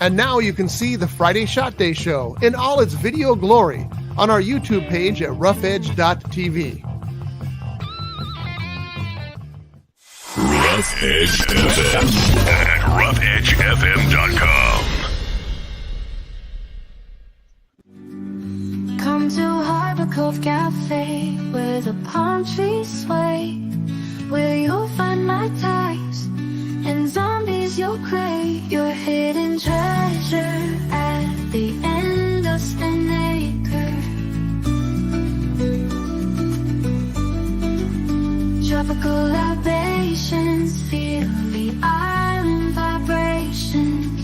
And now you can see the Friday Shot Day Show in all its video glory on our YouTube page at roughedge.tv. Rough Edge FM at roughedgefm.com. Come to Harbor Cove Cafe, where the palm trees sway, where you'll find my types and zombies you'll crave. Your hidden treasure at the end of Spinnaker. Tropical libations, feel the island vibrations.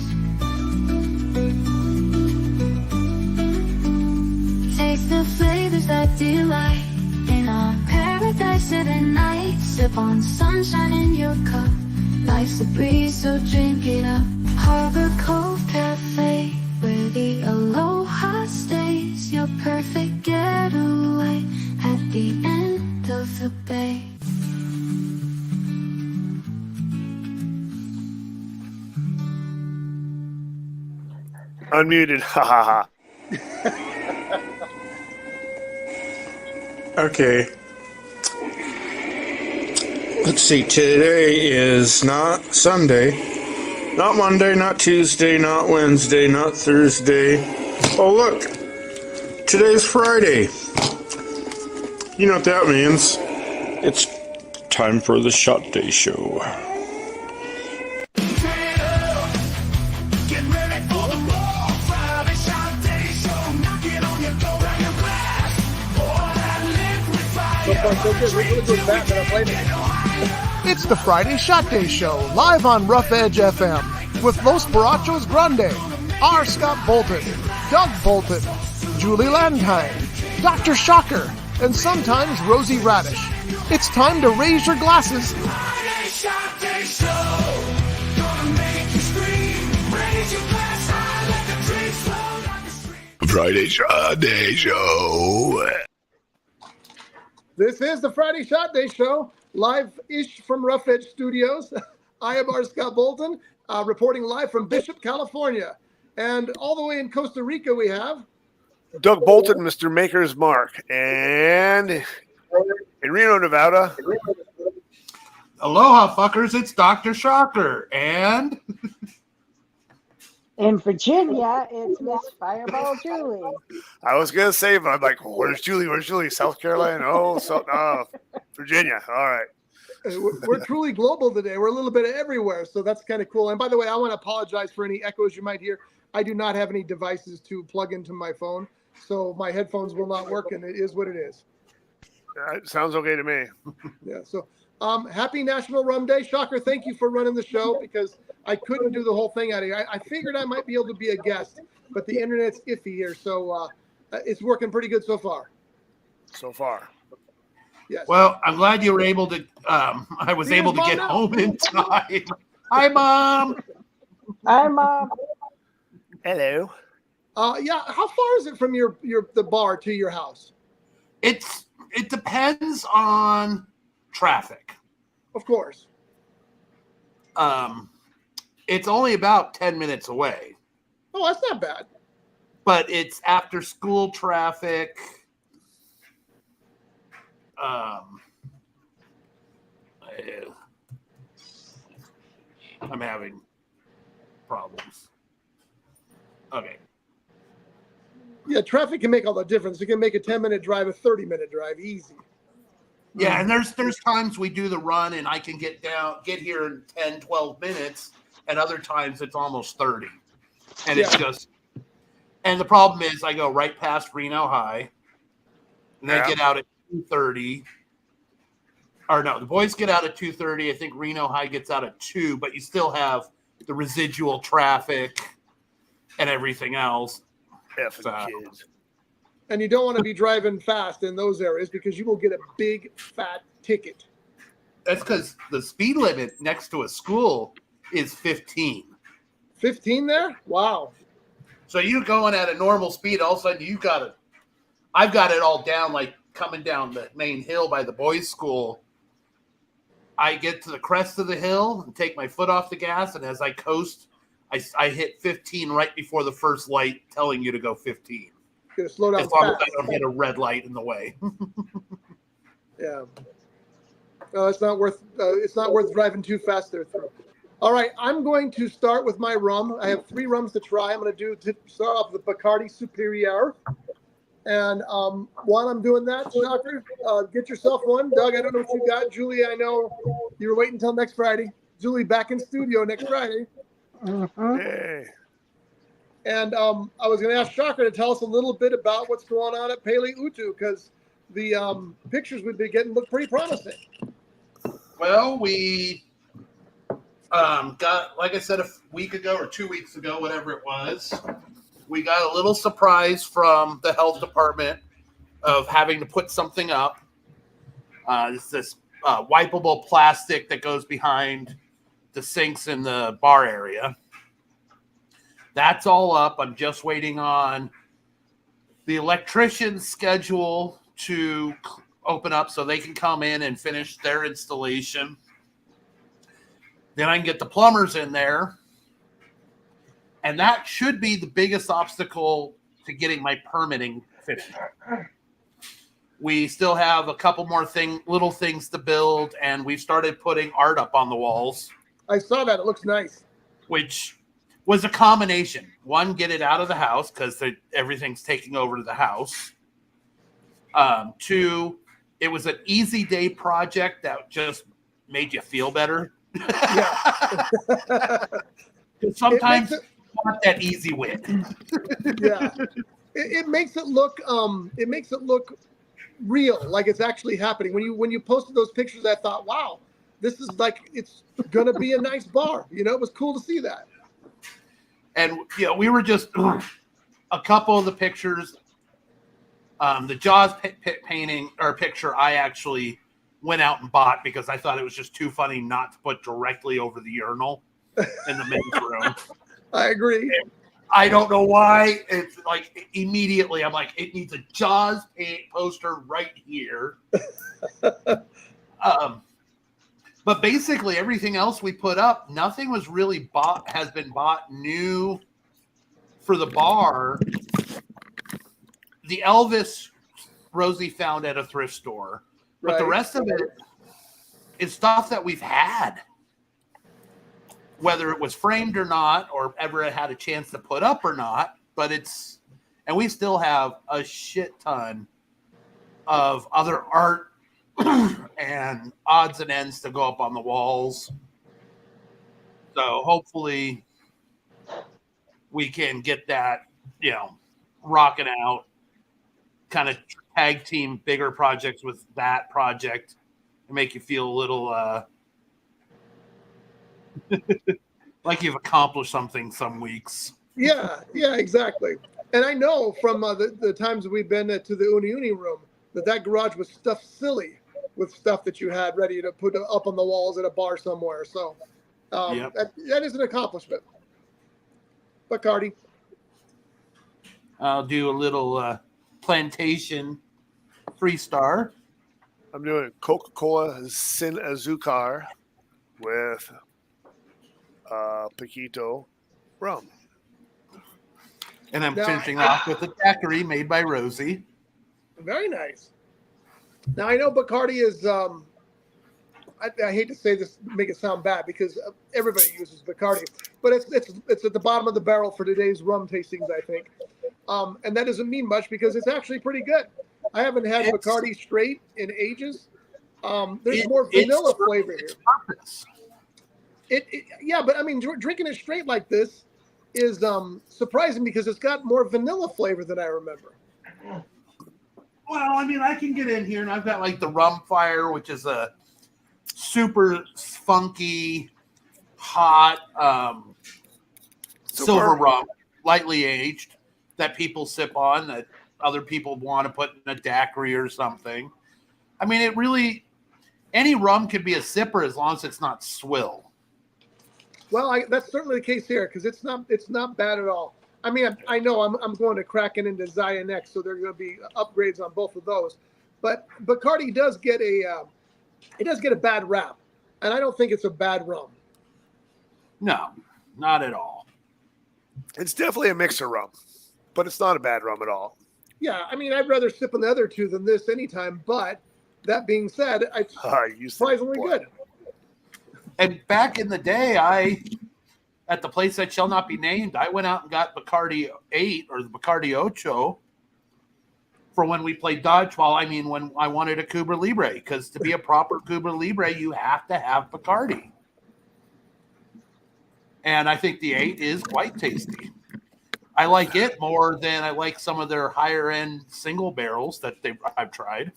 Taste the flavors that delight in our paradise of the night. Sip on sunshine in your cup. Life's a breeze, so drink it up. Harbor Cove Cafe, where the aloha stays. Your perfect getaway at the end of the bay. Unmuted. Ha ha ha. Okay. Let's see. Today is not Sunday, not Monday, not Tuesday, not Wednesday, not Thursday. Oh, look. Today's Friday. You know what that means. It's time for the Shot Day Show. It's the Friday Shot Day Show, live on Rough Edge FM, with Los Borrachos Grande, R. Scott Bolton, Doug Bolton, Julie Landheim, Dr. Shocker, and sometimes Rosie Radish. It's time to raise your glasses. Friday Shot Day Show. Gonna make you scream. Raise your glass high, let the drinks flow down the stream. Friday Shot Day Show. This is the Friday Shot Day Show, live-ish from Rough Edge Studios. I am R. Scott Bolton, reporting live from Bishop, California. And all the way in Costa Rica we have... Doug Bolton, Mr. Maker's Mark. And in Reno, Nevada... Aloha, fuckers, it's Dr. Shocker. And... In Virginia, it's Miss Fireball Julie. I was going to say, but I'm like, where's Julie? Where's Julie? South Carolina? Virginia. All right. We're truly global today. We're a little bit everywhere, so that's kind of cool. And by the way, I want to apologize for any echoes you might hear. I do not have any devices to plug into my phone, so my headphones will not work, and it is what it is. Sounds okay to me. Yeah, so happy National Rum Day. Shocker, thank you for running the show, because I couldn't do the whole thing out of here. I figured I might be able to be a guest, but the internet's iffy here, so it's working pretty good so far. So far. Yes. Well, I'm glad you were able to, I was able to get home in time. Hi, Mom. Hi, Mom. Hello. Yeah, how far is it from the bar to your house? It depends on traffic. Of course. It's only about 10 minutes away. Oh, that's not bad. But it's after school traffic. I'm having problems. Okay. Yeah, traffic can make all the difference. It can make a 10-minute drive a 30-minute drive easy. Yeah, and there's times we do the run and I can get here in 10, 12 minutes, and other times it's almost 30. And it's just, and the problem is I go right past Reno High, and they get out at 2:30. Or no, the boys get out at 2:30. I think Reno High gets out at 2, but you still have the residual traffic and everything else. Kids. And you don't want to be driving fast in those areas because you will get a big fat ticket. That's because the speed limit next to a school is 15. 15 there? Wow. So you're going at a normal speed, all of a sudden I've got it all down, like coming down the main hill by the boys' school. I get to the crest of the hill and take my foot off the gas, and as I coast, I hit 15 right before the first light telling you to go 15. Gonna slow down As long as fast. I don't hit a red light in the way. Yeah. No, it's not worth. It's not worth driving too fast there through. All right, I'm going to start with my rum. I have 3 rums to try. I'm going to start off with the Bacardi Superior. And while I'm doing that, Shocker, get yourself one. Doug, I don't know what you got. Julie, I know you were waiting until next Friday. Julie, back in studio next Friday. Hey. And I was going to ask Shocker to tell us a little bit about what's going on at Pele Utu, because the pictures we've been getting look pretty promising. Well, we got, like I said, a week ago or 2 weeks ago, whatever it was, we got a little surprise from the health department of having to put something up. It's this wipeable plastic that goes behind the sinks in the bar area. That's all up. I'm just waiting on the electrician's schedule to open up so they can come in and finish their installation. Then I can get the plumbers in there. And that should be the biggest obstacle to getting my permitting finished. We still have a couple more little things to build, and we've started putting art up on the walls. I saw that. It looks nice. Which was a combination. One, get it out of the house because everything's taking over to the house. 2, it was an easy day project that just made you feel better. Yeah. Sometimes you want that easy win. Yeah. It makes it look real, like it's actually happening. When you posted those pictures, I thought, wow, this is like it's gonna be a nice bar. It was cool to see that. And we were just a couple of the pictures. The Jaws painting or picture, I actually went out and bought because I thought it was just too funny not to put directly over the urinal in the men's room. I agree. And I don't know why. It's like immediately I'm like, it needs a Jaws poster right here. But basically everything else we put up, nothing was really has been bought new for the bar. The Elvis Rosie found at a thrift store, but the rest of it is stuff that we've had, whether it was framed or not, or ever had a chance to put up or not. But and we still have a shit ton of other art and odds and ends to go up on the walls. So hopefully we can get that, rocking out, kind of tag team bigger projects with that project and make you feel a little like you've accomplished something some weeks. Yeah, exactly. And I know from the times that we've been to the Uni room that garage was stuffed silly with stuff that you had ready to put up on the walls at a bar somewhere. So that is an accomplishment. Bacardi. I'll do a little plantation 3-star. I'm doing Coca-Cola Sin Azucar with Paquito rum. And I'm finishing off with a daiquiri made by Rosie. Very nice. Now, I know Bacardi is, I hate to say this, make it sound bad, because everybody uses Bacardi, but it's at the bottom of the barrel for today's rum tastings, I think. And that doesn't mean much because it's actually pretty good. I haven't had Bacardi straight in ages. There's more vanilla flavor here. Yeah, but I mean, drinking it straight like this is surprising because it's got more vanilla flavor than I remember. Well, I mean, I can get in here and I've got like the Rum Fire, which is a super funky, hot silver rum, lightly aged, that people sip on, that other people want to put in a daiquiri or something. I mean, it really, any rum could be a sipper as long as it's not swill. Well, that's certainly the case here because it's not bad at all. I mean, I know I'm going to crack it into Zion X, so there are going to be upgrades on both of those. But Bacardi does get a bad rap, and I don't think it's a bad rum. No, not at all. It's definitely a mixer rum, but it's not a bad rum at all. Yeah, I mean, I'd rather sip on the other two than this anytime. But that being said, it's surprisingly good. And back in the day, at the place that shall not be named, I went out and got Bacardi 8 or the Bacardi Ocho for when we played dodgeball. I mean, when I wanted a Cuba Libre, because to be a proper Cuba Libre, you have to have Bacardi. And I think the 8 is quite tasty. I like it more than I like some of their higher end single barrels that I've tried.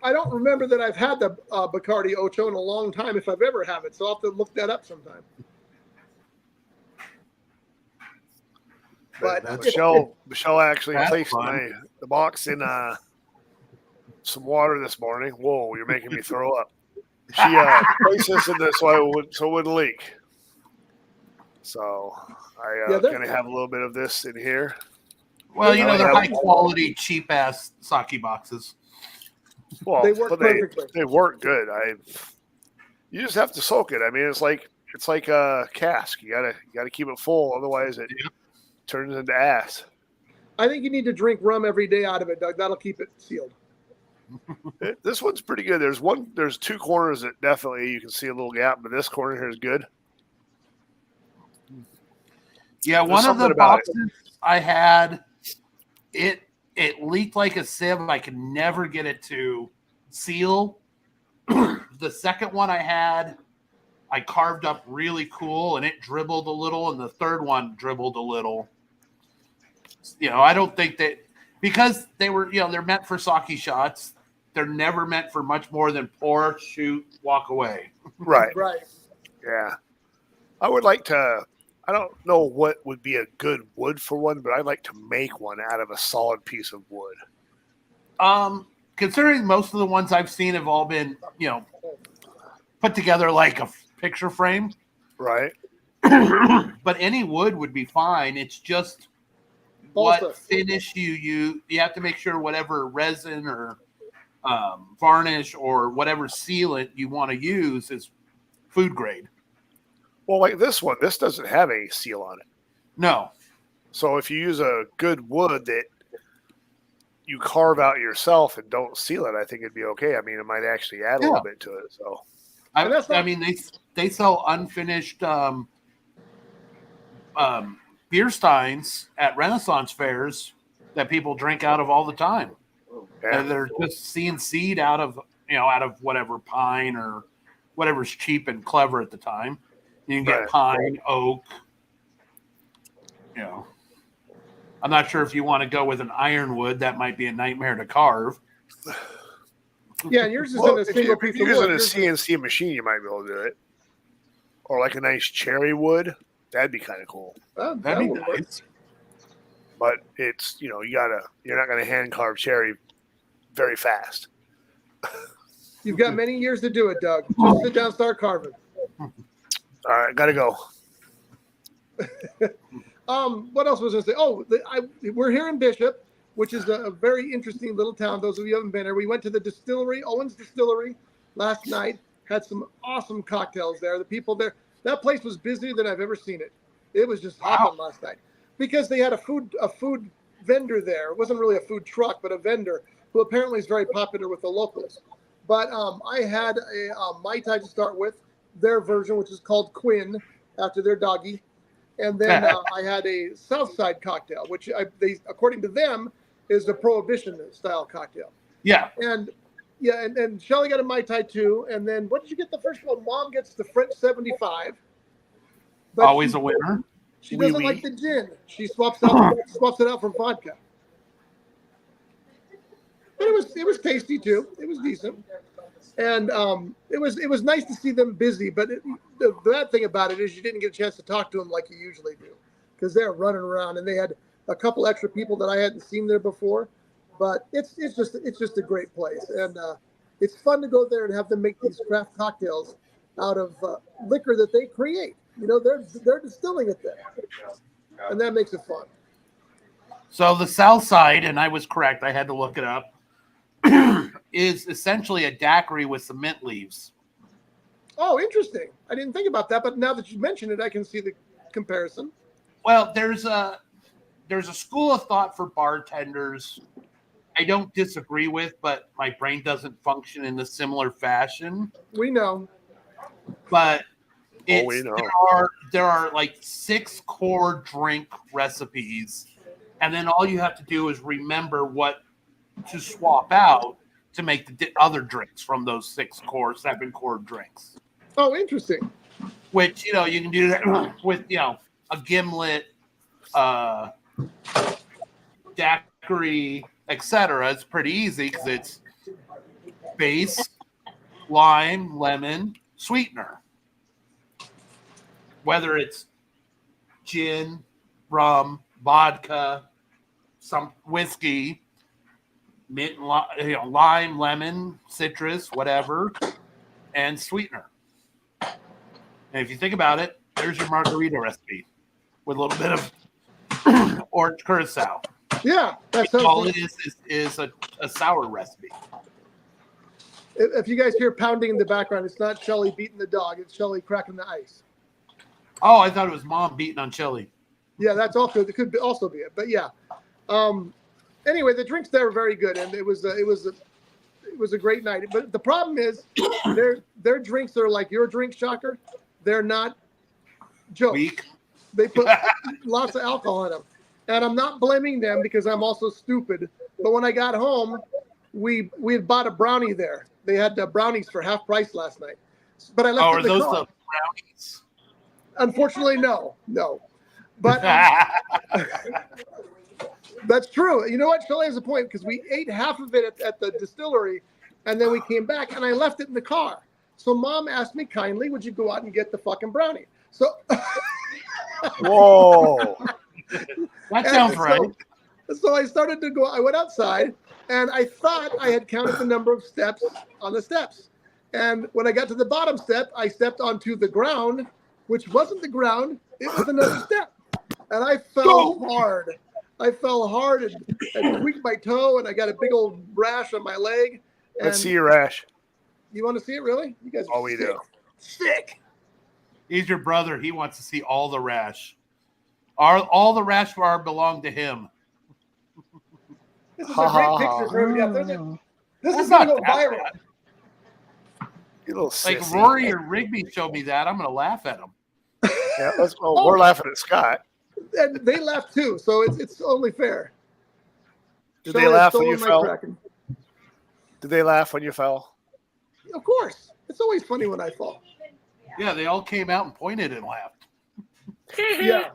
I don't remember that I've had the Bacardi Ocho in a long time, if I've ever have it. So I'll have to look that up sometime. But Michelle actually placed the box in some water this morning. Whoa, you're making me throw up. She placed this in this so it wouldn't leak. So I'm gonna have a little bit of this in here. Well, they're high quality, cheap ass sake boxes. Well, they work perfectly. They work good. You just have to soak it. I mean, it's like a cask. You gotta keep it full, otherwise it turns into ass. I think you need to drink rum every day out of it, Doug. That'll keep it sealed. This one's pretty good. There's two corners that definitely you can see a little gap, but this corner here is good. Yeah, one of the boxes I had, it leaked like a sieve. I could never get it to seal. The second one I had, I carved up really cool, and it dribbled a little, and the third one dribbled a little. I don't think that because they were, they're meant for sake shots. They're never meant for much more than pour, shoot, walk away. Right. Yeah. I would like to. I don't know what would be a good wood for one, but I'd like to make one out of a solid piece of wood. Considering most of the ones I've seen have all been, put together like a picture frame. Right. But any wood would be fine. It's just what finish you have to make sure whatever resin or varnish or whatever sealant you want to use is food grade. Well, like this one, this doesn't have a seal on it. No. So if you use a good wood that you carve out yourself and don't seal it, I think it'd be okay. I mean, it might actually add a little bit to it. So, I mean, they sell unfinished beer steins at Renaissance fairs that people drink out of all the time. Yeah. And they're just CNC'd out of whatever pine or whatever's cheap and clever at the time. You can get pine, oak. I'm not sure if you want to go with an ironwood. That might be a nightmare to carve. Yeah, and yours is in a single piece of wood. If you're using a CNC machine, you might be able to do it. Or like a nice cherry wood. That'd be kind of cool. That'd be nice. But it's, you're not going to hand carve cherry very fast. You've got many years to do it, Doug. Just sit down and start carving. All right, gotta go. What else was I going to say? We're here in Bishop, which is a very interesting little town. Those of you who haven't been there, we went to the distillery, Owen's Distillery, last night. Had some awesome cocktails there. The people there, that place was busier than I've ever seen it. It was just hopping last night because they had a food vendor there. It wasn't really a food truck, but a vendor who apparently is very popular with the locals. But I had a Mai Tai to start with, their version, which is called Quinn, after their doggy. And then I had a Southside cocktail, which they, according to them, is the Prohibition style cocktail. Yeah. And Shelly got a Mai Tai too. And then what did you get the first one? Mom gets the French 75. Always a winner. She doesn't like the gin. She swaps it out for vodka. But it was tasty too. It was decent. And it was nice to see them busy, but the bad thing about it is you didn't get a chance to talk to them like you usually do, because they're running around and they had a couple extra people that I hadn't seen there before. But it's just a great place, and it's fun to go there and have them make these craft cocktails out of liquor that they create. They're distilling it there, and that makes it fun. So the South Side, and I was correct, I had to look it up, is essentially a daiquiri with some mint leaves. Oh, interesting. I didn't think about that, but now that you mention it, I can see the comparison. Well, there's a school of thought for bartenders I don't disagree with, but my brain doesn't function in a similar fashion. We know. But we know. there are like 6 core drink recipes, and then all you have to do is remember what to swap out to make the other drinks from those 7 core drinks. Oh, interesting. Which, you can do that with, a gimlet, daiquiri, etc. It's pretty easy because it's base, lime, lemon, sweetener. Whether it's gin, rum, vodka, some whiskey, mint, lime, lemon, citrus, whatever, and sweetener. And if you think about it, there's your margarita recipe with a little bit of orange curacao. Yeah, that's all it is a sour recipe. If you guys hear pounding in the background, it's not Shelly beating the dog; it's Shelly cracking the ice. Oh, I thought it was Mom beating on Chili. Yeah, that's also it. Could also be it, but yeah. Anyway, the drinks there were very good, and it was a great night. But the problem is, their drinks are like your drink, Shocker. They're not jokes. Weak. They put lots of alcohol in them, and I'm not blaming them because I'm also stupid. But when I got home, we had bought a brownie there. They had brownies for half price last night, but I left. Oh, are those the brownies? Unfortunately, no. But that's true. You know what? Shelly has a point because we ate half of it at the distillery, and then we came back, and I left it in the car. So Mom asked me kindly, would you go out and get the fucking brownie? So whoa. That sounds right. So I started to go, I went outside, and I thought I had counted the number of steps on the steps. And when I got to the bottom step, I stepped onto the ground, which wasn't the ground, it was another step. And I fell hard. I fell hard and tweaked my toe, and I got a big old rash on my leg. Let's see your rash. You want to see it, really? You guys are we sick. do. Sick. He's your brother. He wants to see all the rash. All the rash bar belong to him. This is a great picture for everybody. This is not going to go viral. Bad. You little like sissy. Rory or Rigby showed me that. I'm going to laugh at him. Yeah, we're laughing at Scott. And they laughed too, so it's only fair. Did they laugh when you fell? Did they laugh when you fell? Of course. It's always funny when I fall. Yeah, they all came out and pointed and laughed. Yeah.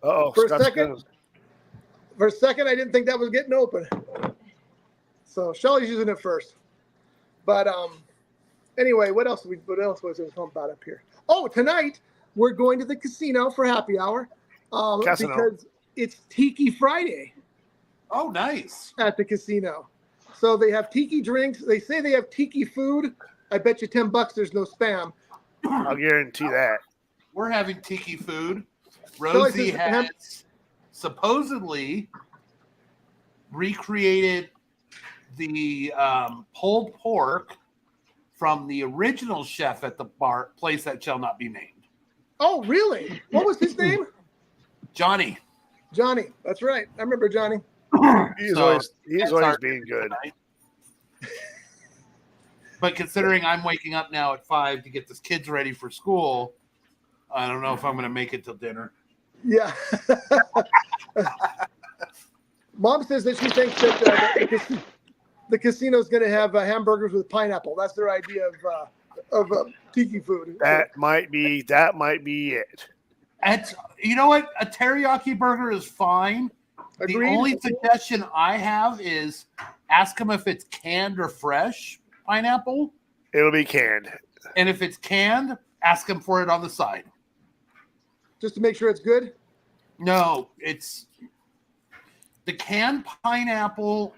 Uh-oh. For a second, I didn't think that was getting open. So Shelly's using it first. But anyway, what else was there about up here? Oh, tonight we're going to the casino for happy hour because it's Tiki Friday. Oh, nice. At the casino. So they have tiki drinks. They say they have tiki food. I bet you $10 there's no spam. I'll guarantee that. We're having tiki food. Rosie has supposedly recreated the pulled pork from the original chef at the place that shall not be named. Oh, really? What was his name? Johnny. Johnny. That's right. I remember Johnny. He's always being good. But considering I'm waking up now at 5 to get the kids ready for school, I don't know if I'm going to make it till dinner. Yeah. Mom says that she thinks that the casino is going to have hamburgers with pineapple. That's their idea of tiki food. That might be it. You know what? A teriyaki burger is fine. Agreed. The only suggestion I have is ask them if it's canned or fresh pineapple. It'll be canned. And if it's canned, ask them for it on the side. Just to make sure it's good? No, the canned pineapple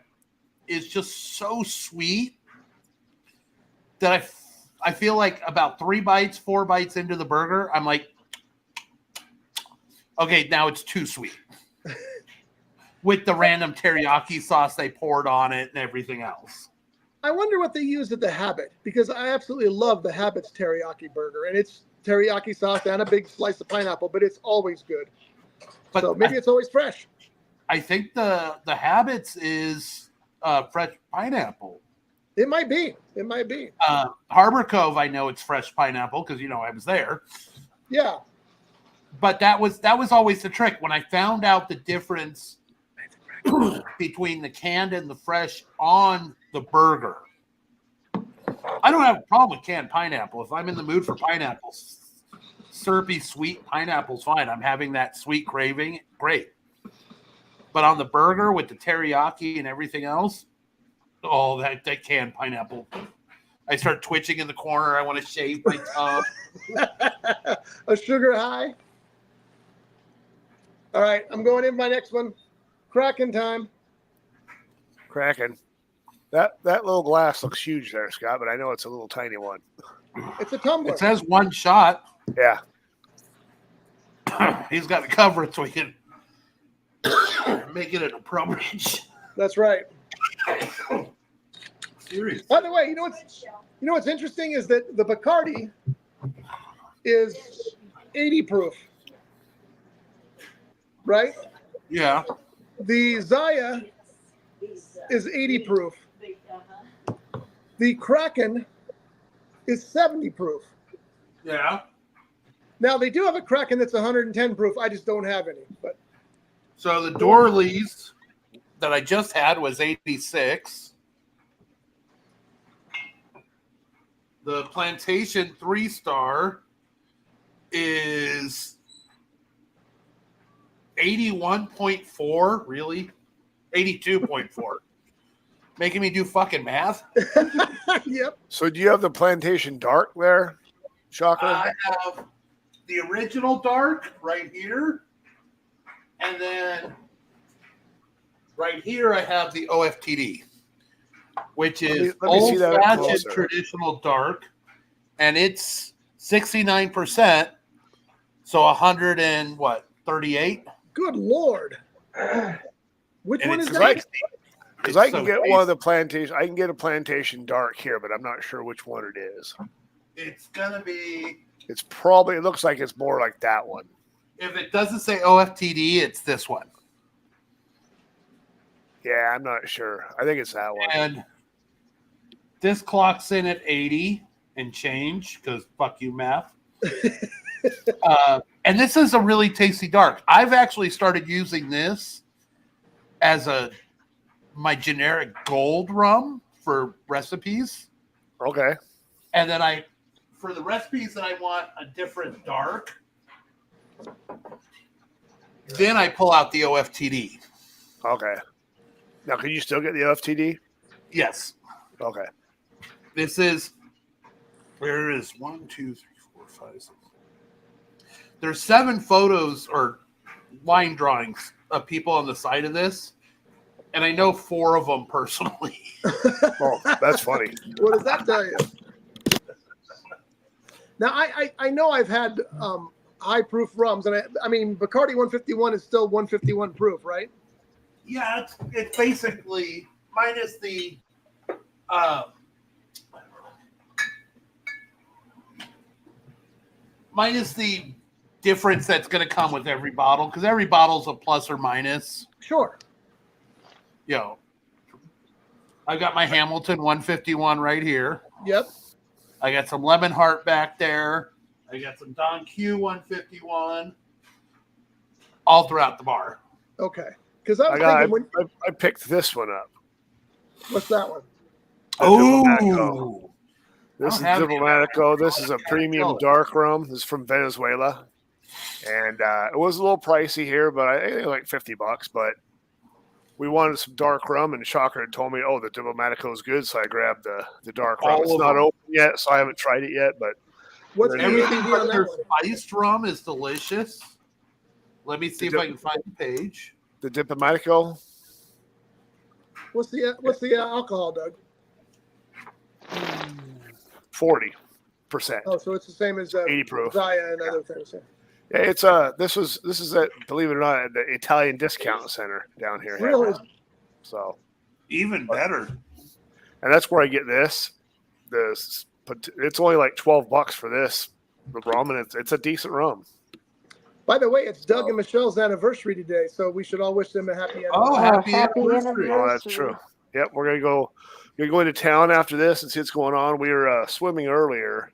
is just so sweet that I feel like about 4 bites into the burger, I'm like, okay, now it's too sweet. With the random teriyaki sauce they poured on it and everything else. I wonder what they used at the Habit, because I absolutely love the Habit's teriyaki burger, and it's teriyaki sauce and a big slice of pineapple, but it's always good. But So maybe it's always fresh. I think the habits is fresh pineapple. It might be. It might be. Harbor Cove, I know it's fresh pineapple because I was there. Yeah. But that was always the trick. When I found out the difference between the canned and the fresh on the burger, I don't have a problem with canned pineapple. If I'm in the mood for pineapples, syrupy, sweet pineapple's fine. I'm having that sweet craving, great. But on the burger with the teriyaki and everything else, that canned pineapple. I start twitching in the corner. I want to shave my tongue. A sugar high. All right, I'm going in my next one. Kraken time. Kraken. That little glass looks huge there, Scott, but I know it's a little tiny one. It's a tumbler. It says one shot. Yeah. He's got to cover it so he can make it an appropriate. That's right. Seriously. By the way, you know what's interesting is that the Bacardi is 80 proof, right? Yeah. The Zaya is 80 proof. The Kraken is 70 proof. Yeah. Now they do have a Kraken that's 110 proof. I just don't have any. But So the Dorleys that I just had was 86. The Plantation 3-star is 81.4. Really? 82.4. Making me do fucking math. yep. So do you have the Plantation Dark there, Shocker? I have the original dark right here. And then right here I have the OFTD, which is let me see that up old-fashioned closer. traditional dark. And it's 69%. So 138. Good Lord. Which And one is it's that? 60. Because I can so get tasty. one of the Plantation. I can get a Plantation Dark here, but I'm not sure which one it is. It's gonna be, It's probably. It looks like it's more like that one. if it doesn't say OFTD, it's this one. Yeah, I'm not sure. I think it's that one. And this clocks in at 80 and change because fuck you, math. And this is a really tasty dark. I've actually started using this as my generic gold rum for recipes. Okay. And then for the recipes that I want a different dark, then I pull out the OFTD. Okay. Now, can you still get the FTD? Yes. Okay. This is, there is 1, 2, 3, 4, 5, 6. There's 7 photos or line drawings of people on the side of this, and I know 4 of them personally. Oh, that's funny. What does that tell you? Now, I know I've had high proof rums, and I mean, Bacardi 151 is still 151 proof, right? Yeah, it's basically minus the difference that's going to come with every bottle, because every bottle's a plus or minus. Sure. I got my Hamilton 151 right here. Yep. I got some Lemon Heart back there. I got some Don Q 151 all throughout the bar. Okay. Because I was thinking, I picked this one up. what's that one? Oh, This is I don't have any of that. Diplomatico. This is a premium dark rum. This is from Venezuela. And it was a little pricey here, but I think like $50. But we wanted some dark rum, and Shocker had told me, oh, the Diplomatico is good. So I grabbed the dark rum. All It's of not them. open yet, so I haven't tried it yet. But What's the Everything ABV but on their that one? spiced rum is delicious. Let me see if I can find the page. the Diplomatico, What's the alcohol, Doug? 40%. Oh, so it's the same as 80 proof. Zaya and other things. Yeah. Yeah, it's this is at, believe it or not, at the Italian discount center down here. Really? So, Even better. and that's where I get this. But it's only like $12 for this the rum, and it's a decent rum. By the way, it's Doug and Michelle's anniversary today, so we should all wish them a happy anniversary. Oh, happy anniversary. anniversary. Oh, that's true. Yep, we're gonna go into town after this and see what's going on. We were swimming earlier,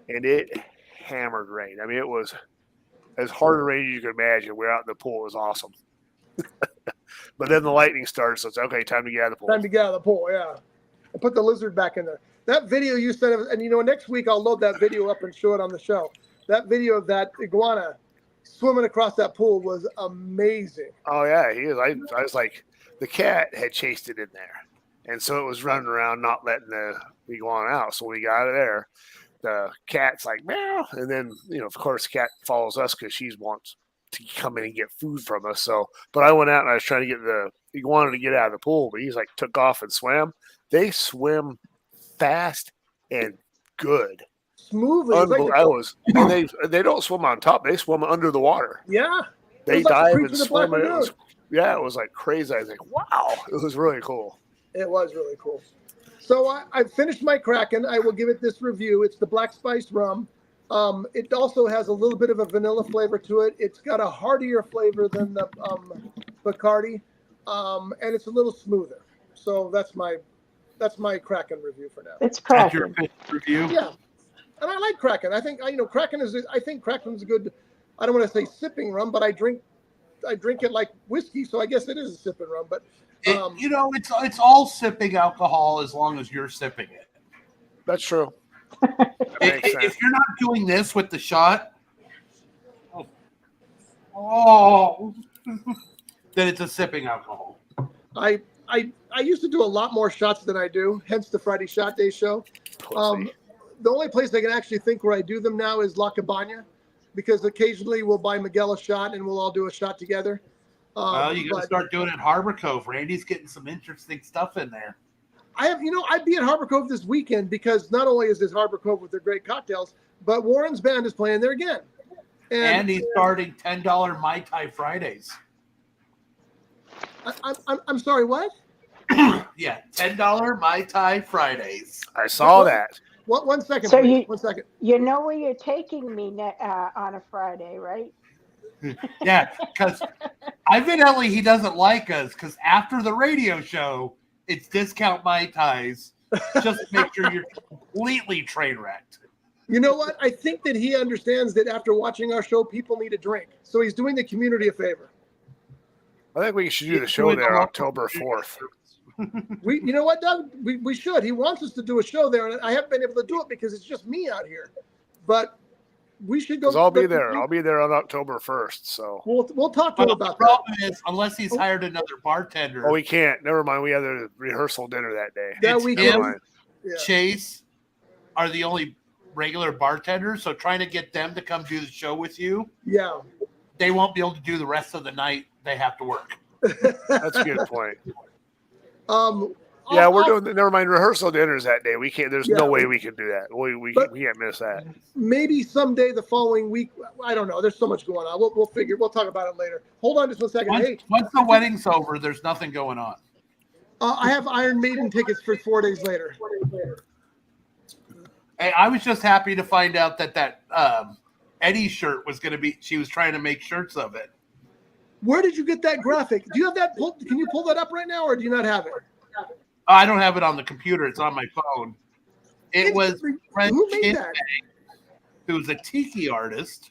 and it hammered rain. I mean, it was as hard a rain as you could imagine. We're out in the pool. It was awesome. But then the lightning started, so it's okay. Time to get out of the pool. Time to get out of the pool, yeah. And put the lizard back in there. That video you said, and next week I'll load that video up and show it on the show. That video of that iguana swimming across that pool was amazing. Oh yeah, he is. I was like, the cat had chased it in there, and so it was running around, not letting the iguana out. So when we got out of there, the cat's like meow, and then of course, the cat follows us because she wants to come in and get food from us. So, but I went out and I was trying to get the iguana to get out of the pool, but he's like took off and swam. They swim fast and good. Smoothly. And they don't swim on top. They swim under the water. Yeah. They like dive and swim. It was like crazy. I was like, wow, it was really cool. It was really cool. So I finished my Kraken. I will give it this review. It's the black spiced rum. It also has a little bit of a vanilla flavor to it. It's got a heartier flavor than the Bacardi, and it's a little smoother. So that's my Kraken review for now. It's That's your Kraken. fifth review? Yeah, and I like Kraken. I think Kraken is. I think Kraken's a good. I don't want to say sipping rum, but I drink it like whiskey, so I guess it is a sipping rum. But it's all sipping alcohol as long as you're sipping it. That's true. That makes sense. If you're not doing this with the shot, then it's a sipping alcohol. I used to do a lot more shots than I do, hence the Friday Shot Day show. The only place I can actually think where I do them now is La Cabana, because occasionally we'll buy Miguel a shot and we'll all do a shot together. Well, you got to start doing it at Harbor Cove. Randy's getting some interesting stuff in there. I'd be at Harbor Cove this weekend because not only is this Harbor Cove with their great cocktails, but Warren's band is playing there again. And he's starting $10 Mai Tai Fridays. I'm sorry, what? Yeah, $10 Mai Tai Fridays. I saw that. One second, So please. 1 second. You know where you're taking me on a Friday, right? Yeah, because evidently he doesn't like us because after the radio show, it's discount Mai Tais. Just make sure you're completely train wrecked. You know what? I think that he understands that after watching our show, people need a drink. So he's doing the community a favor. I think we should do the show there October 4th. You know what, Doug? We should. He wants us to do a show there, and I haven't been able to do it because it's just me out here. But we should go. I'll be there. I'll be there on October 1st. So we'll talk to him about the problem is, unless he's hired another bartender. Oh, we can't. Never mind. We have the rehearsal dinner that day. That weekend. Chase are the only regular bartenders, so trying to get them to come do the show with you. Yeah. They won't be able to do the rest of the night. They have to work. That's a good point. We're doing. Never mind. Rehearsal dinners that day. We can't. There's no way we can do that. We can't miss that. Maybe someday the following week. I don't know. There's so much going on. We'll figure. We'll talk about it later. Hold on just 1 second. Once the wedding's over, there's nothing going on. I have Iron Maiden tickets for 4 days later. Hey, I was just happy to find out that Eddie shirt was going to be. She was trying to make shirts of it. Where did you get that graphic? Do you have that? Can you pull that up right now, or do you not have it? I don't have it on the computer. It's on my phone. It was who made that? Who's a tiki artist.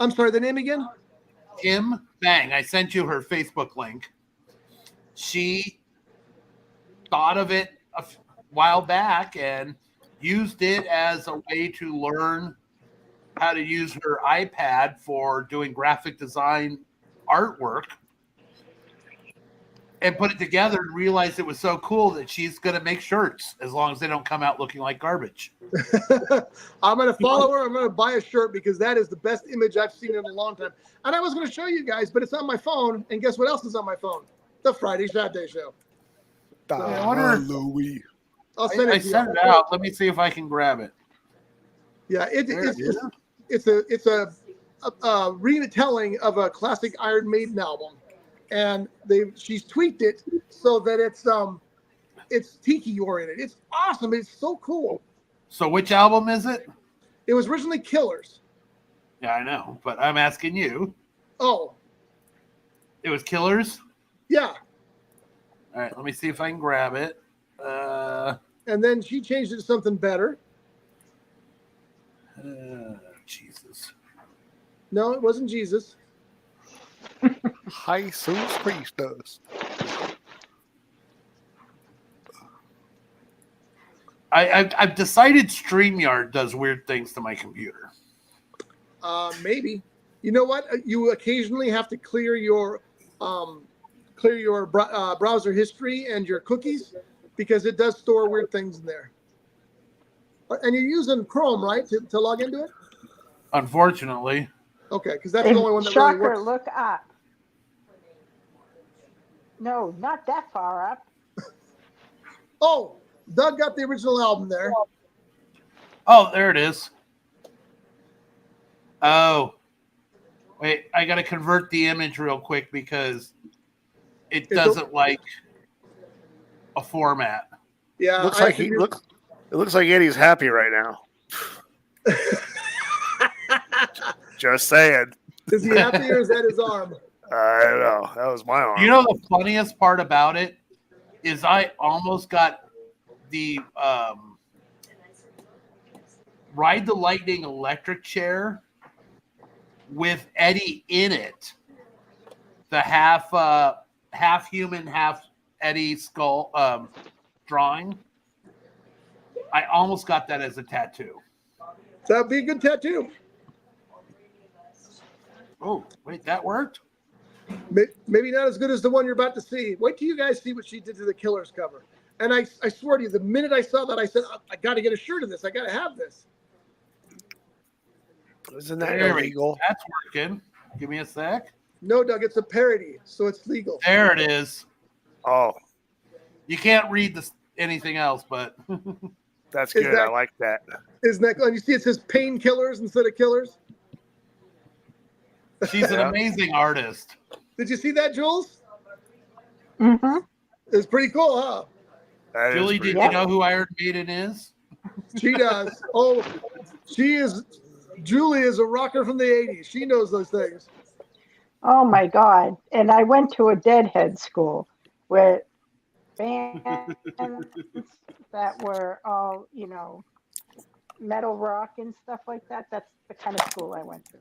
I'm sorry, the name again? Kim Bang. I sent you her Facebook link. She thought of it a while back and used it as a way to learn how to use her iPad for doing graphic design artwork, and put it together and realized it was so cool that she's going to make shirts as long as they don't come out looking like garbage. I'm going to follow her. I'm going to buy a shirt because that is the best image I've seen in a long time. And I was going to show you guys, but it's on my phone. And guess what else is on my phone? The Friday Shot Day show. Louis. I'll send it to you. I sent it out. Let me see if I can grab it. Yeah, it's a retelling of a classic Iron Maiden album. And she's tweaked it so that it's tiki oriented. It's awesome. It's so cool. So which album is it? It was originally Killers. Yeah, I know, but I'm asking you. Oh, It was Killers? yeah. All right, let me see if I can grab it. And then she changed it to something better. Jesus. No, it wasn't Jesus. Jesus Christus. I've decided StreamYard does weird things to my computer. Maybe. You know what? You occasionally have to clear your browser history and your cookies because it does store weird things in there. And you're using Chrome, right, to log into it? Unfortunately. Okay, because that's the only one that Shocker, really works. look up. No, not that far up. Oh, Doug got the original album there. Oh, there it is. Oh. Wait, I got to convert the image real quick because it doesn't like a format. Yeah, It looks like Eddie's happy right now. Just saying. Is he happy or is that his arm? I don't know. That was my arm. You know the funniest part about it is I almost got the Ride the Lightning electric chair with Eddie in it. The half human, half Eddie skull drawing. I almost got that as a tattoo. That'd be a good tattoo. Oh, wait, that worked? Maybe not as good as the one you're about to see. Wait till you guys see what she did to the Killers cover. And I swear to you, the minute I saw that, I said, I got to get a shirt of this. I got to have this. Isn't that There illegal? That's working. Give me a sec. No, Doug, it's a parody, so it's legal. There it is. Oh, You can't read anything else, but that's good. I like that. Isn't that? And you see, it says painkillers instead of killers. she's an amazing artist. Did you see that, Jules? Mm-hmm. It's pretty cool, huh? That is Julie, pretty did you know who Iron Maiden is? She does. Oh, she is. Julie is a rocker from the 80s. She knows those things. Oh my God. And I went to a Deadhead school where bands that were all, metal rock and stuff like that. That's the kind of school I went to.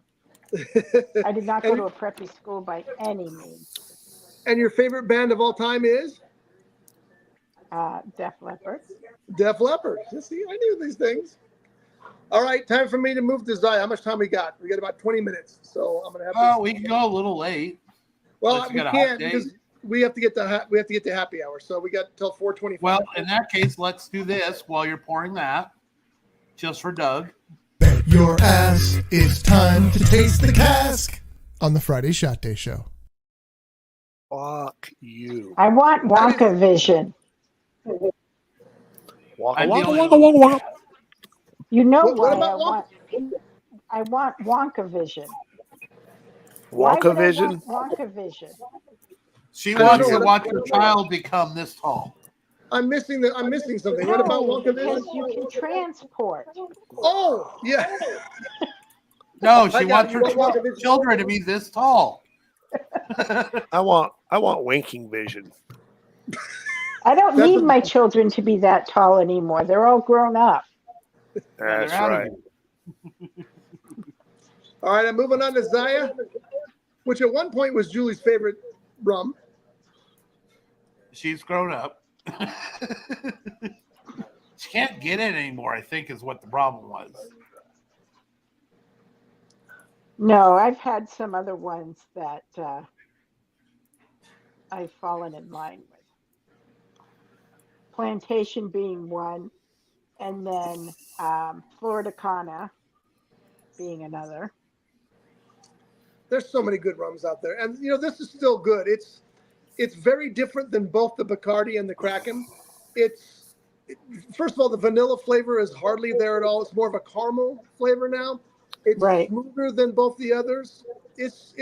I did not go to a preppy school by any means. And your favorite band of all time is? Def Leppard. Def Leppard. You see, I knew these things. All right, time for me to move to Zaya. How much time we got? We got about 20 minutes, so I'm gonna have. Oh, we can go a little late. Well, we can't because we have to get to happy hour. So we got till 4:25. Well, in that case, let's do this while you're pouring that, just for Doug. Bet your ass it's time to taste the cask on the Friday Shot Day Show. Fuck you. I want Wonka Vision. Waka. You know What why about I want Wonka Vision. Wonka Vision? Wonka Vision. She I wants don't to know watch her child become this tall. I'm missing something. What about Wonka Because Vision? you can transport. Oh, yeah. No, she I wants got her you. Wonka Vision. children to be this tall. I want winking vision. I don't That's need what- my children to be that tall anymore. They're all grown up. They're That's out of right. here. All right, I'm moving on to Zaya, which at one point was Julie's favorite rum. She's grown up. She can't get it anymore, I think, is what the problem was. No, I've had some other ones that I've fallen in line with. Plantation being one, and then Florida Cana being another. There's so many good rums out there, and this is still good. It's very different than both the Bacardi and the Kraken. First of all, the vanilla flavor is hardly there at all. It's more of a caramel flavor now. It's Right. smoother than both the others. It's.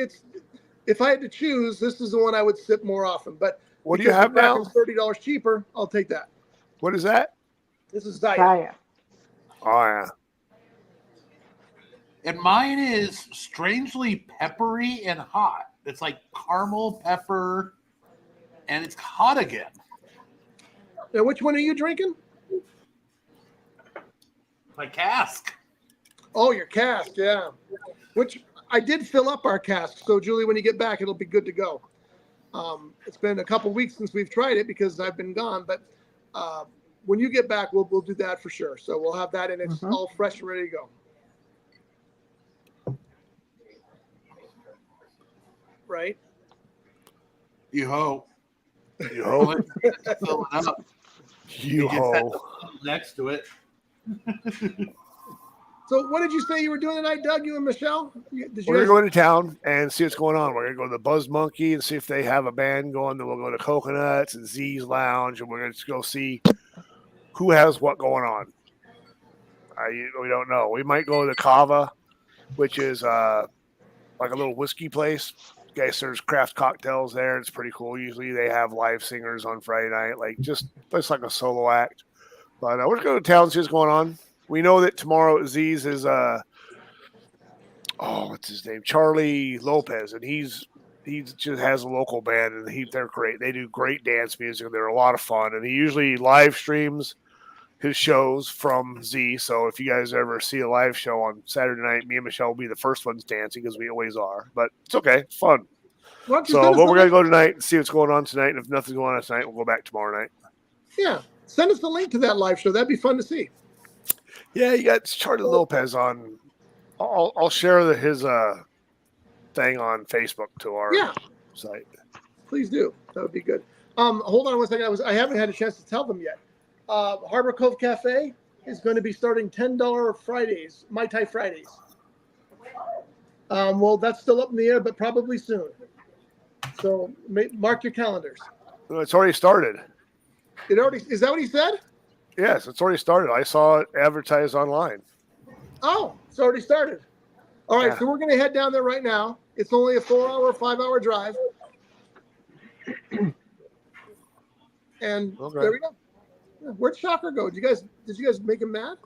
If I had to choose, this is the one I would sip more often. But What do you because have the now? Kraken's $30 cheaper, I'll take that. What is that? This is Zaya. Zaya. Oh yeah. And mine is strangely peppery and hot. It's like caramel pepper, and it's hot again. Now, which one are you drinking? My cask. Oh, your cask, yeah. Which I did fill up our cask. So, Julie, when you get back, it'll be good to go. It's been a couple weeks since we've tried it because I've been gone. But when you get back, we'll do that for sure. So we'll have that, and it's all fresh and ready to go. Right? You hope. You hope. Fill it up. You just have hope. to put next to it. So what did you say you were doing tonight, Doug? You and Michelle? Did you We're guys- going to town and see what's going on. We're going to go to the Buzz Monkey and see if they have a band going. Then we'll go to Coconuts and Z's Lounge, and we're going to go see who has what going on. We don't know. We might go to the Cava, which is like a little whiskey place. Guy serves craft cocktails there. It's pretty cool. Usually they have live singers on Friday night, like just like a solo act. But we're going to go to town and see what's going on. We know that tomorrow Z's is what's his name? Charlie Lopez, and he just has a local band, and they're great. They do great dance music, and they're a lot of fun. And he usually live streams his shows from Z. So if you guys ever see a live show on Saturday night, me and Michelle will be the first ones dancing because we always are. But it's okay, it's fun. So, but we're gonna go tonight and see what's going on tonight. And if nothing's going on tonight, we'll go back tomorrow night. Yeah, send us the link to that live show. That'd be fun to see. Yeah, you got Charlie Lopez on. I'll share his thing on Facebook to our site. Please do. That would be good. Hold on one second. I haven't had a chance to tell them yet. Harbor Cove Cafe is going to be starting $10 Fridays, Mai Tai Fridays. Well, that's still up in the air, but probably soon. So mark your calendars. Well, it's already started. Is that what he said? Yes, it's already started. I saw it advertised online. Oh, it's already started. All right, so we're going to head down there right now. It's only a 4-hour, 5-hour drive. And there we go. Where'd Shocker go? Did you guys make him mad?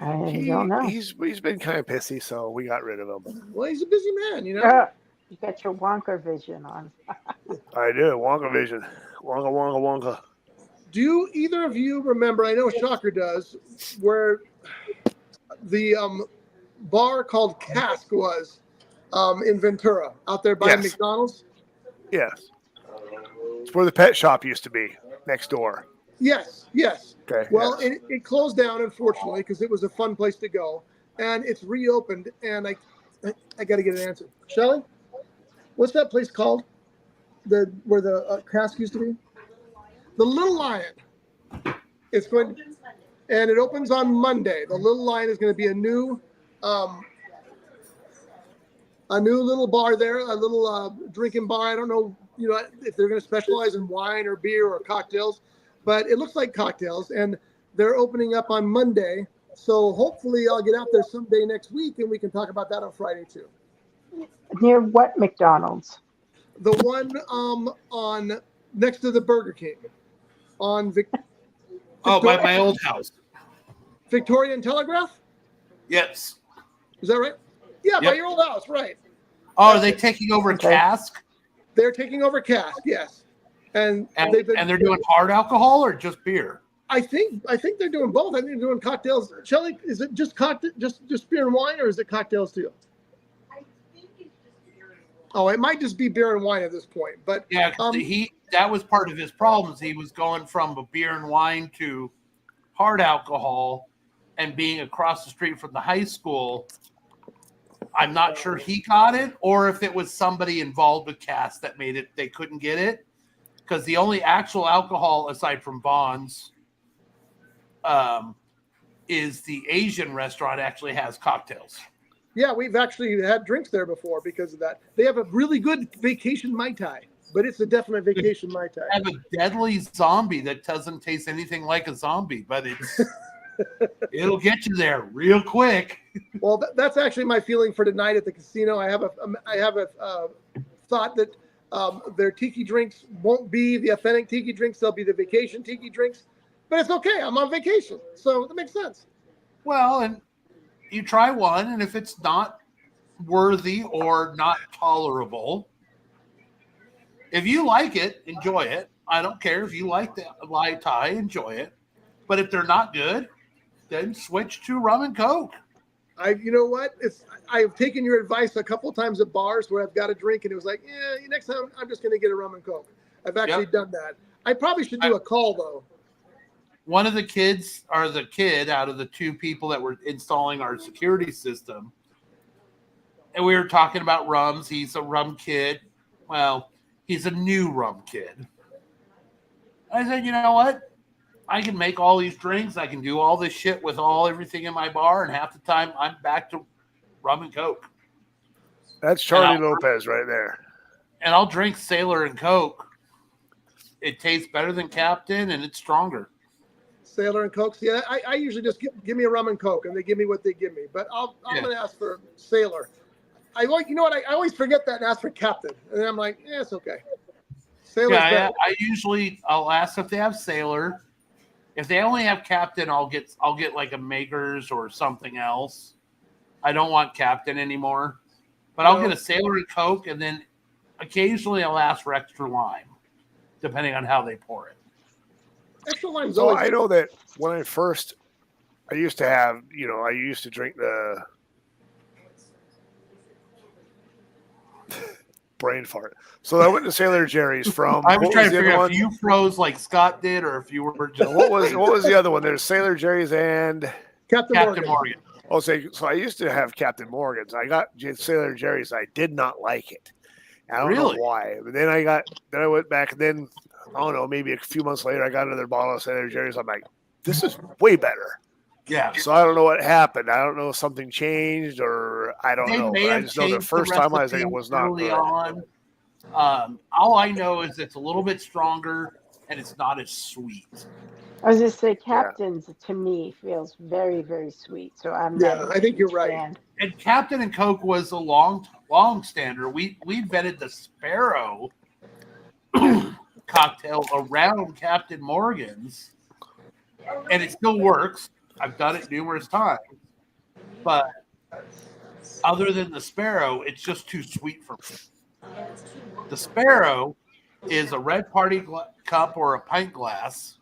I don't know. He's been kind of pissy, so we got rid of him. Well, he's a busy man, you know. You got your Wonka vision on. I do. Wonka vision. Wonka. Do either of you remember, I know Shocker does, where the bar called Cask was in Ventura, out there by McDonald's? Yes. It's where the pet shop used to be, next door. Yes. Okay. Well, it closed down, unfortunately, because it was a fun place to go. And it's reopened, and I got to get an answer. Shelley, what's that place called? Where the Cask used to be? The Little Lion. It's going, and it opens on Monday. The Little Lion is going to be a new little bar there, a little drinking bar. I don't know, if they're going to specialize in wine or beer or cocktails, but it looks like cocktails, and they're opening up on Monday. So hopefully I'll get out there someday next week, and we can talk about that on Friday too. Near what McDonald's? The one on next to the Burger King on by my old house. Victoria and Telegraph? Yes. Is that right? Yeah, by your old house, right. Oh, are they taking over Cask? They're taking over Cask, yes. And they're doing hard alcohol or just beer? I think they're doing both. I think they're doing cocktails. Shelley, is it just just beer and wine, or is it cocktails too? Oh, it might just be beer and wine at this point. But yeah, that was part of his problems. He was going from a beer and wine to hard alcohol, and being across the street from the high school. I'm not sure he got it, or if it was somebody involved with Cass that made it. They couldn't get it because the only actual alcohol aside from Bonds is the Asian restaurant actually has cocktails. Yeah, we've actually had drinks there before because of that. They have a really good vacation Mai Tai, but it's a definite vacation Mai Tai. They have a deadly zombie that doesn't taste anything like a zombie, but it'll get you there real quick. Well, that's actually my feeling for tonight at the casino. I have a thought that their tiki drinks won't be the authentic tiki drinks; they'll be the vacation tiki drinks. But it's okay. I'm on vacation, so that makes sense. Well, and you try one, and if it's not worthy or not tolerable, if you like it, enjoy it. I don't care if you like the Lai Tai, enjoy it. But if they're not good, then switch to rum and Coke. You know what? I've taken your advice a couple of times at bars where I've got a drink and it was like, yeah, next time I'm just going to get a rum and Coke. I've actually done that. I probably should do a call though. One of the kids, or the kid out of the two people that were installing our security system, and we were talking about rums. He's a rum kid. Well, he's a new rum kid. I said, you know what? I can make all these drinks. I can do all this shit with everything in my bar, and half the time I'm back to rum and Coke. That's Charlie Lopez right there. And I'll drink Sailor and Coke. It tastes better than Captain, and it's stronger. Sailor and Coke. Yeah, I usually just give me a rum and Coke, and they give me what they give me. But I'm going to ask for Sailor. You know what? I always forget that and ask for Captain, and then I'm like, yeah, it's okay. Sailor's better. I'll ask if they have Sailor. If they only have Captain, I'll get like a Maker's or something else. I don't want Captain anymore, but I'll get a Sailor and Coke, and then occasionally I'll ask for extra lime, depending on how they pour it. Extra lime's So always. I know that when I used to have, I used to drink the brain fart. So I went to Sailor Jerry's from. I was trying to figure out if you froze like Scott did, or if you were just. What was the other one? There's Sailor Jerry's and Captain Morgan. Oh, so I used to have Captain Morgan's. I got Sailor Jerry's. I did not like it. I don't know why. But then I went back, and then I don't know, maybe a few months later, I got another bottle of Sailor Jerry's. I'm like, this is way better. Yeah. So I don't know what happened. I don't know if something changed, or I don't know. But I just know the first time I was it was not good. All I know is it's a little bit stronger and it's not as sweet. I was just say Captain's to me feels very, very sweet. So I'm I think you're right. And Captain and Coke was a long stander. We invented the Sparrow cocktail around Captain Morgan's, and it still works. I've done it numerous times, but other than the Sparrow, it's just too sweet for me. The Sparrow is a red party cup or a pint glass.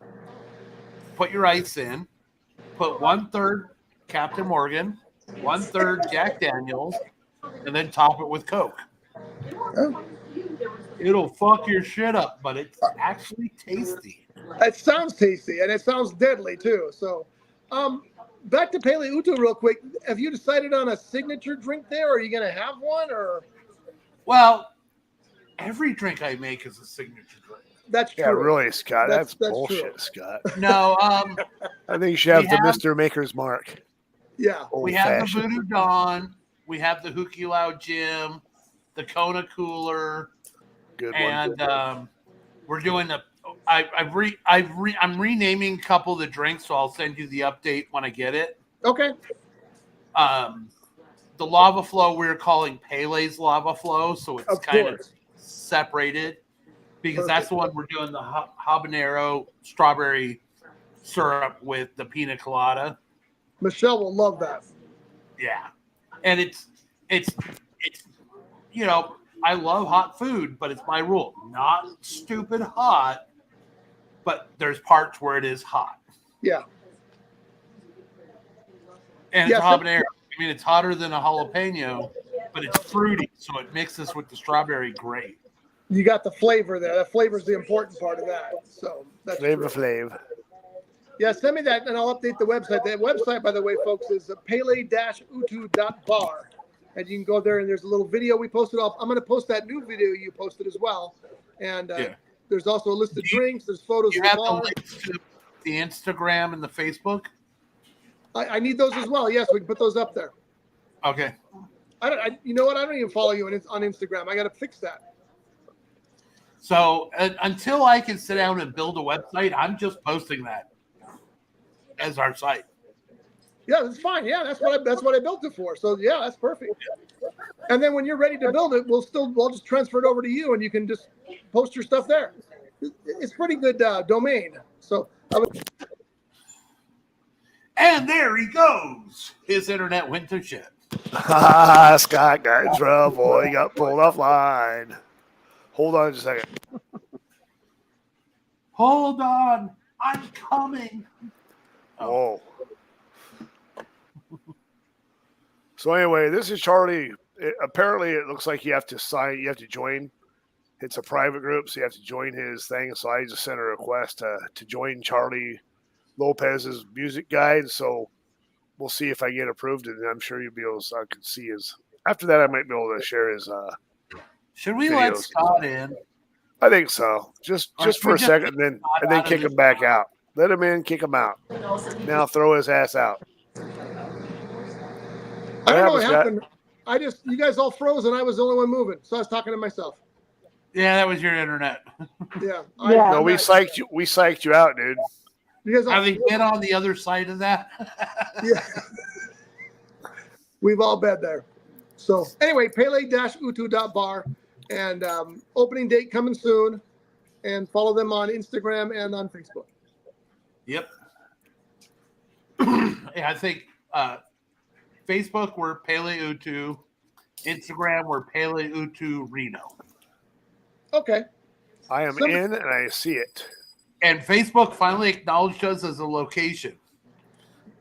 Put your ice in. Put 1/3 Captain Morgan, 1/3 Jack Daniels, and then top it with Coke. Oh. It'll fuck your shit up, but it's actually tasty. It sounds tasty, and it sounds deadly too. So, back to Pele Utu real quick. Have you decided on a signature drink there? Or are you going to have one, or? Well, every drink I make is a signature drink. That's true. Yeah, really, Scott. That's bullshit, true. Scott. No, I think you should have the Mr. Maker's Mark. Yeah. We have the Voodoo Dawn. We have the Hookie Loud Gym, the Kona Cooler. Good and one. We're doing I'm renaming a couple of the drinks, so I'll send you the update when I get it. Okay. The Lava Flow we're calling Pele's Lava Flow, so it's kind of separated because that's the one we're doing the habanero strawberry syrup with the pina colada. Michelle will love that. Yeah, and it's I love hot food, but it's my rule. Not stupid hot, but there's parts where it is hot. Yeah. And it's habanero. I mean, it's hotter than a jalapeno, but it's fruity, so it mixes with the strawberry great. You got the flavor there. That flavor is the important part of that. So that's Flavor. Yeah, send me that, and I'll update the website. That website, by the way, folks, is pele-utu.bar. And you can go there, and there's a little video we posted off. I'm going to post that new video you posted as well. And there's also a list of drinks. There's photos of the bar. The links to the Instagram and the Facebook? I need those as well. Yes, we can put those up there. Okay. You know what? I don't even follow you on Instagram. I got to fix that. So until I can sit down and build a website, I'm just posting that as our site. Yeah, that's fine. Yeah, that's what I built it for. So yeah, that's perfect. And then when you're ready to build it, we'll just transfer it over to you, and you can just post your stuff there. It's pretty good domain. So And there he goes. His internet went to shit. Scott got in trouble. He got pulled offline. Hold on just a second. Hold on. I'm coming. Whoa. So anyway, this is Charlie. Apparently, it looks like you have to sign. You have to join. It's a private group, so you have to join his thing. So I just sent a request to join Charlie Lopez's music guide. So we'll see if I get approved, and I'm sure you'll be able to. I can see his. After that, I might be able to share his. Should we let videos. Scott in? I think so. Just for a second, and then kick him back out. Let him in, kick him out. Now throw his ass out. I don't know what happened. You guys all froze, and I was the only one moving, so I was talking to myself. Yeah, that was your internet. Yeah. No, we psyched you. We psyched you out, dude. Because Have they been on the other side of that? Yeah. We've all been there. So anyway, pele-utu.bar, and opening date coming soon, and follow them on Instagram and on Facebook. Yep. Yeah, I think Facebook, we're Pele-Utu. Instagram, we're Pele-Utu Reno. Okay. I am in, and I see it. And Facebook finally acknowledged us as a location.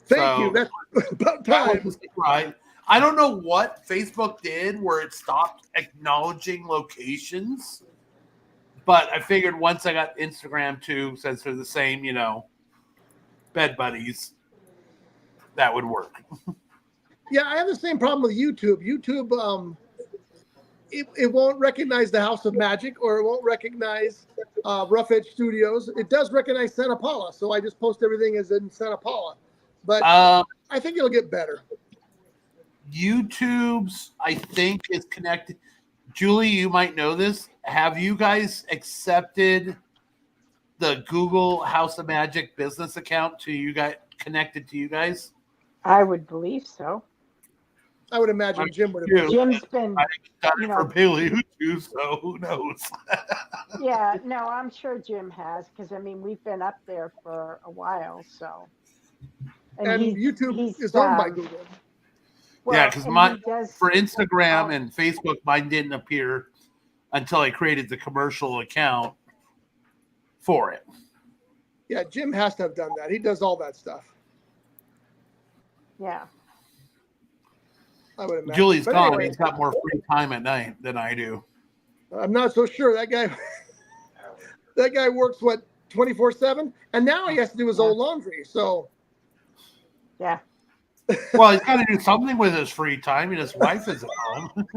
Thank you. That's about time. Right. I don't know what Facebook did where it stopped acknowledging locations, but I figured once I got Instagram too, since they're the same, bed buddies, that would work. Yeah, I have the same problem with YouTube. YouTube, it won't recognize the House of Magic, or it won't recognize Rough Edge Studios. It does recognize Santa Paula, so I just post everything as in Santa Paula. But I think it'll get better. YouTube's, I think, is connected. Julie, you might know this. Have you guys accepted the Google House of Magic business account to you guys, connected to you guys? I would believe so. I would imagine Jim would have. Jim's been, I got it for Pele-Utu, so who knows? Yeah, no, I'm sure Jim has, because we've been up there for a while, so. And YouTube is owned by Google. Well, yeah, because for Instagram and Facebook, mine didn't appear until I created the commercial account for it. Yeah, Jim has to have done that. He does all that stuff. Yeah. I would imagine. Julie's But gone. anyway, He's got more free time at night than I do. I'm not so sure. That guy works 24/7, and now he has to do his own laundry. So yeah. Well, he's got to do something with his free time, and his wife is at home.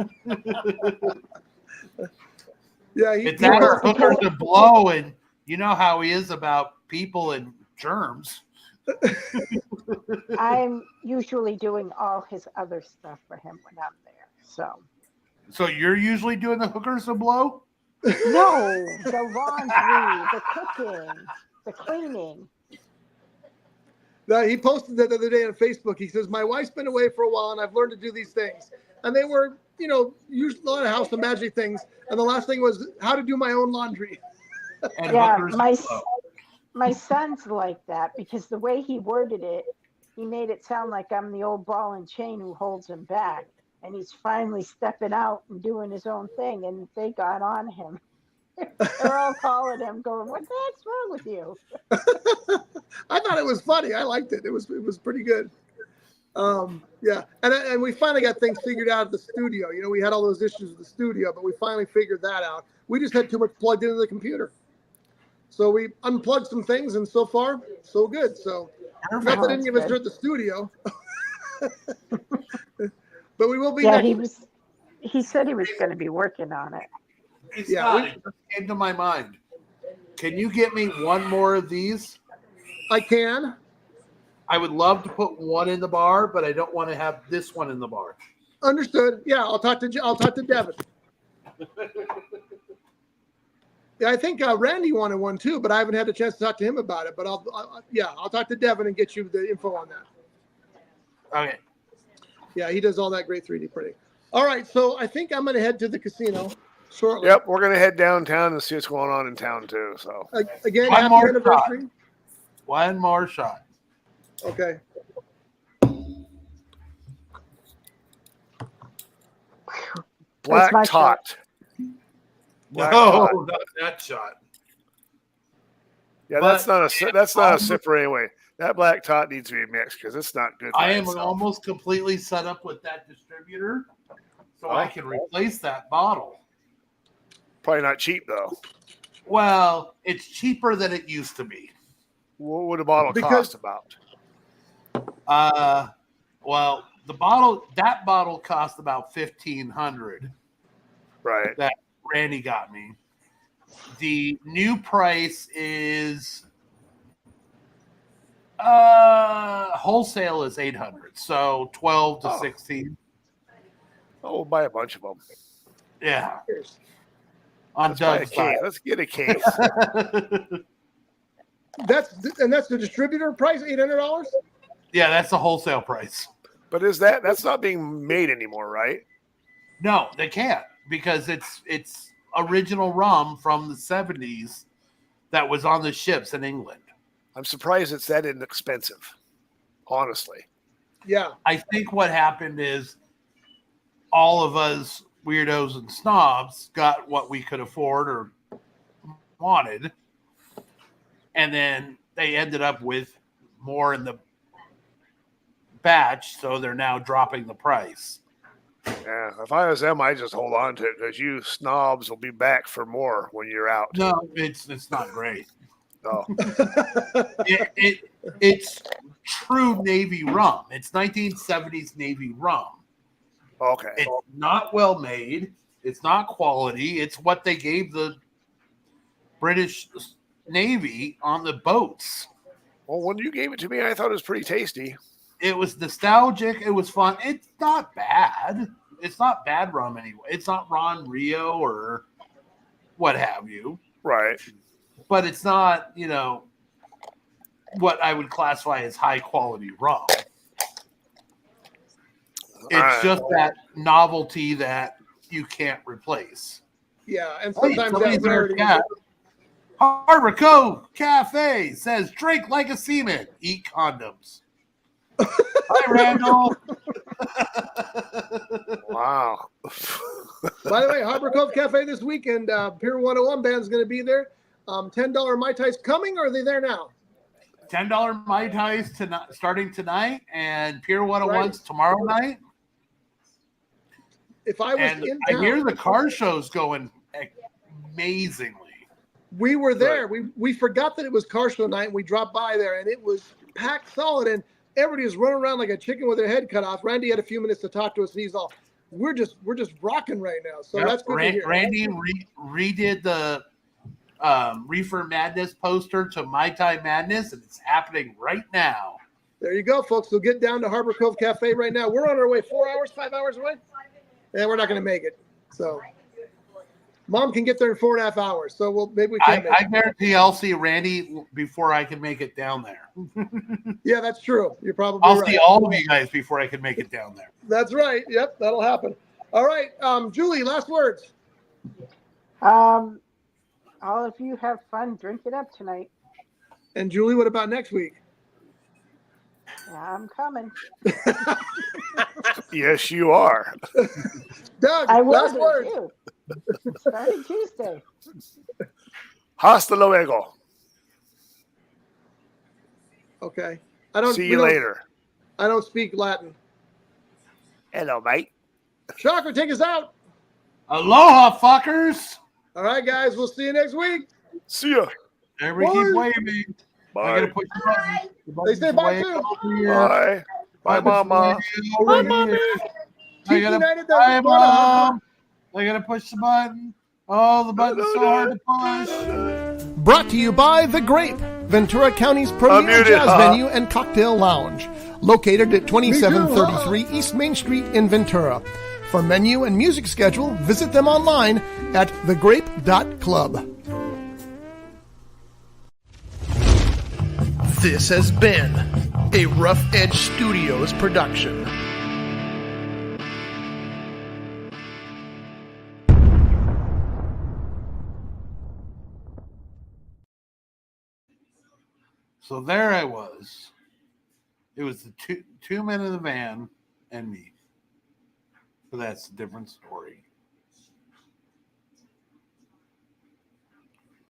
yeah, It's that or hookers and blow, and you know how he is about people and germs. I'm usually doing all his other stuff for him when I'm there. So you're usually doing the hookers and blow? No, the laundry, the cooking, the cleaning. He posted that the other day on Facebook. He says, "My wife's been away for a while, and I've learned to do these things." And they were, usually a lot of House of Magic things. And the last thing was how to do my own laundry. And Yeah, hookers and blow. my son's like that, because the way he worded it, he made it sound like I'm the old ball and chain who holds him back. And he's finally stepping out and doing his own thing, and they got on him. They're all calling him, going, "What the heck's wrong with you?" I thought it was funny. I liked it. It was pretty good. Yeah, and we finally got things figured out at the studio. We had all those issues with the studio, but we finally figured that out. We just had too much plugged into the computer, so we unplugged some things, and so far, so good. So not that any of us are at the studio, but we will be. Yeah, next he said he was going to be working on it. Hey, Scott, it just came to my mind. Can you get me one more of these? I can. I would love to put one in the bar, but I don't want to have this one in the bar. Understood. Yeah, I'll talk to Devin. Yeah, I think Randy wanted one too, but I haven't had a chance to talk to him about it. But I'll talk to Devin and get you the info on that. Okay. Yeah, he does all that great 3D printing. All right, so I think I'm going to head to the casino shortly. Yep, we're gonna head downtown and see what's going on in town too. So again, One happy more anniversary. One more shot. Okay. Black my tot. Black No, tot. not that shot. Yeah, But- that's not a sipper anyway. That black tot needs to be mixed because it's not good. I by am itself. almost completely set up with that distributor, so I Oh. can replace that bottle. Probably not cheap though. Well, it's cheaper than it used to be. What would a bottle Because- cost about? Well, that bottle cost about $1,500 Right. that Randy got me. The new price is wholesale is $800, so 12 to Oh. 16. Oh, we'll buy a bunch of them. Yeah, on Let's buy a Doug's case. side. Let's get a case. That's the distributor price, $800. Yeah, that's the wholesale price. But that's not being made anymore, right? No, they can't because it's original rum from the 70s that was on the ships in England. I'm surprised it's that inexpensive. Honestly. Yeah. I think what happened is all of us weirdos and snobs got what we could afford or wanted, and then they ended up with more in the batch, so they're now dropping the price. Yeah. If I was them, I'd just hold on to it because you snobs will be back for more when you're out. No, it's not great. Oh. It's true Navy rum. It's 1970s Navy rum. Okay. It's not well made. It's not quality. It's what they gave the British Navy on the boats. Well, when you gave it to me, I thought it was pretty tasty. It was nostalgic. It was fun. It's not bad. It's not bad rum anyway. It's not Ron Rio or what have you. Right. But it's not, what I would classify as high quality rum. It's just that novelty that you can't replace. Yeah, and Hey, sometimes somebody's that in our rarity. chat. Harbor Cove Cafe says, drink like a seaman, eat condoms. Hi, Randall. Wow. By the way, Harbor Cove Cafe this weekend, Pier 101 band's going to be there. $10 Mai Tais coming, or are they there now? $10 Mai Tais starting tonight, and Pier 101's tomorrow night. If I was And in I town, hear the car show's going amazingly. we were there. We forgot that it was car show night, and we dropped by there, and it was packed solid, and everybody was running around like a chicken with their head cut off. Randy had a few minutes to talk to us, and he's all, we're just rocking right now. So Yep, that's good to hear. Randy redid the Reefer Madness poster to Mai Tai Madness, and it's happening right now. There you go, folks. So get down to Harbor Cove Cafe right now. We're on our way 5 hours away, and we're not going to make it. So Mom can get there in 4.5 hours. So maybe we can. I guarantee I'll see Randy before I can make it down there. Yeah, that's true. You're probably I'll right. see all of you guys before I can make it down there. That's right. Yep, that'll happen. All right, Julie, last words. All of you have fun. Drink it up tonight. And Julie, what about next week? I'm coming. Yes, you are. Doug, I will last be words. too. Starting Tuesday. Hasta luego. Okay. See you later. I don't speak Latin. Hello, mate. Shocker, take us out. Aloha, fuckers! All right, guys, we'll see you next week. See ya. Everybody keep Bye. waving. I Bye. gotta push the button. The They button's say bye way too. over here. Bye. Bye, Mama. Over Bye, here. Mommy. I Team gotta, United bye, doesn't want to have Mom. I gotta push the button. Oh, the button's so hard to push. Brought to you by The Grape, Ventura County's premier Unmuted, jazz huh? venue and cocktail lounge, located at 2733 East Main Street in Ventura. For menu and music schedule, visit them online at thegrape.club. This has been a Rough Edge Studios production. So there I was. It was the two men in the van and me. But that's a different story.